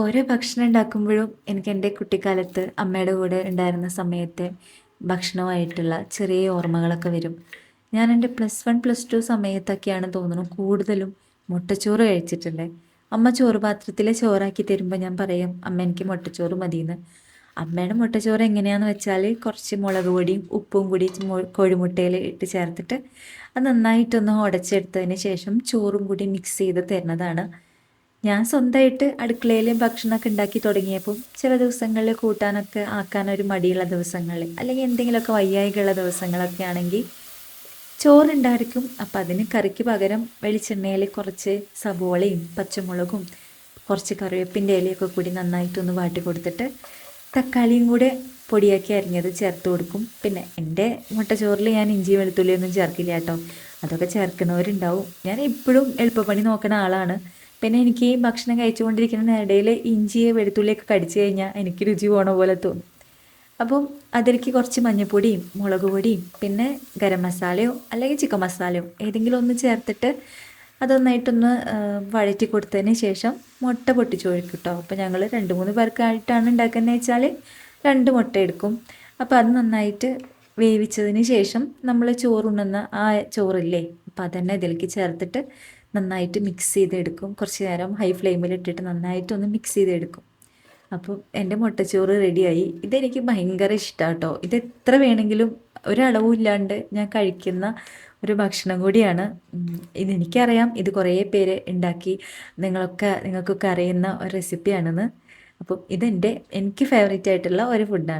ഓരോ ഭക്ഷണം ഉണ്ടാക്കുമ്പോഴും എനിക്ക് എൻ്റെ കുട്ടിക്കാലത്ത് അമ്മയുടെ കൂടെ ഉണ്ടായിരുന്ന സമയത്തെ ഭക്ഷണമായിട്ടുള്ള ചെറിയ ഓർമ്മകളൊക്കെ വരും. ഞാൻ എൻ്റെ +1 +2 സമയത്തൊക്കെയാണ് തോന്നുന്നു കൂടുതലും മുട്ടച്ചോറ് കഴിച്ചിട്ടുണ്ട്. അമ്മ ചോറ് പാത്രത്തിലെ ചോറാക്കി തരുമ്പോൾ ഞാൻ പറയും അമ്മ എനിക്ക് മുട്ടച്ചോറ് മതിയെന്ന്. അമ്മയുടെ മുട്ടച്ചോറ് എങ്ങനെയാന്ന് വെച്ചാൽ കുറച്ച് മുളക് പൊടിയും ഉപ്പും കൂടി കോഴിമുട്ടയിൽ ഇട്ട് ചേർത്തിട്ട് അത് നന്നായിട്ടൊന്ന് ഉടച്ചെടുത്തതിന് ശേഷം ചോറും കൂടി മിക്സ് ചെയ്ത് തരുന്നതാണ്. ഞാൻ സ്വന്തമായിട്ട് അടുക്കളയിൽ ഭക്ഷണമൊക്കെ ഉണ്ടാക്കി തുടങ്ങിയപ്പോൾ ചില ദിവസങ്ങളിൽ കൂട്ടാനൊക്കെ ആക്കാനൊരു മടിയുള്ള ദിവസങ്ങളിൽ അല്ലെങ്കിൽ എന്തെങ്കിലുമൊക്കെ വയ്യായികയുള്ള ദിവസങ്ങളൊക്കെ ആണെങ്കിൽ ചോറുണ്ടായിരിക്കും. അപ്പം അതിന് കറിക്ക് പകരം വെളിച്ചെണ്ണയിൽ കുറച്ച് സബോളയും പച്ചമുളകും കുറച്ച് കറിവേപ്പിൻ്റെ ഇലയൊക്കെ കൂടി നന്നായിട്ടൊന്ന് വാട്ടി കൊടുത്തിട്ട് തക്കാളിയും കൂടെ പൊടിയാക്കി അരിഞ്ഞത് ചേർത്ത് കൊടുക്കും. പിന്നെ എൻ്റെ മുട്ടച്ചോറിൽ ഞാൻ ഇഞ്ചി വെളുത്തുള്ളിയൊന്നും ചേർക്കില്ല കേട്ടോ. അതൊക്കെ ചേർക്കുന്നവരുണ്ടാവും. ഞാൻ എപ്പോഴും എളുപ്പപ്പണി നോക്കുന്ന ആളാണ്. പിന്നെ എനിക്ക് ഈ ഭക്ഷണം കഴിച്ചുകൊണ്ടിരിക്കുന്ന ഇടയിൽ ഇഞ്ചിയെ വെളുത്തുള്ളിയൊക്കെ കടിച്ചു കഴിഞ്ഞാൽ എനിക്ക് രുചി പോണ പോലെ തോന്നും. അപ്പം അതിലേക്ക് കുറച്ച് മഞ്ഞൾപ്പൊടിയും മുളക് പൊടിയും പിന്നെ ഗരം മസാലയോ അല്ലെങ്കിൽ ചിക്കൻ മസാലയോ ഏതെങ്കിലും ഒന്ന് ചേർത്തിട്ട് അതൊന്നായിട്ടൊന്ന് വഴറ്റി കൊടുത്തതിന് ശേഷം മുട്ട പൊട്ടിച്ച് ഒഴിക്കും കേട്ടോ. അപ്പോൾ ഞങ്ങൾ 2-3 പേർക്കായിട്ടാണ് ഉണ്ടാക്കുന്നത് വെച്ചാൽ 2 മുട്ട എടുക്കും. അപ്പോൾ അത് നന്നായിട്ട് വേവിച്ചതിന് ശേഷം നമ്മൾ ചോറുണ്ണുന്ന ആ ചോറില്ലേ അപ്പോൾ അതന്നെ ഇതിലേക്ക് ചേർത്തിട്ട് നന്നായിട്ട് മിക്സ് ചെയ്തെടുക്കും. കുറച്ച് നേരം ഹൈ ഫ്ലെയിമിൽ ഇട്ടിട്ട് നന്നായിട്ടൊന്ന് മിക്സ് ചെയ്തെടുക്കും. അപ്പോൾ എൻ്റെ മുട്ടച്ചോറ് റെഡിയായി. ഇതെനിക്ക് ഭയങ്കര ഇഷ്ടമാണ് കേട്ടോ. ഇത് എത്ര വേണമെങ്കിലും ഒരളവും ഇല്ലാണ്ട് ഞാൻ കഴിക്കുന്ന ഒരു ഭക്ഷണം കൂടിയാണ്. ഇതെനിക്കറിയാം ഇത് കുറേ പേര് ഉണ്ടാക്കി നിങ്ങൾക്കൊക്കെ അറിയുന്ന ഒരു റെസിപ്പിയാണെന്ന്. അപ്പോൾ എനിക്ക് ഫേവറേറ്റ് ആയിട്ടുള്ള ഒരു ഫുഡാണ്.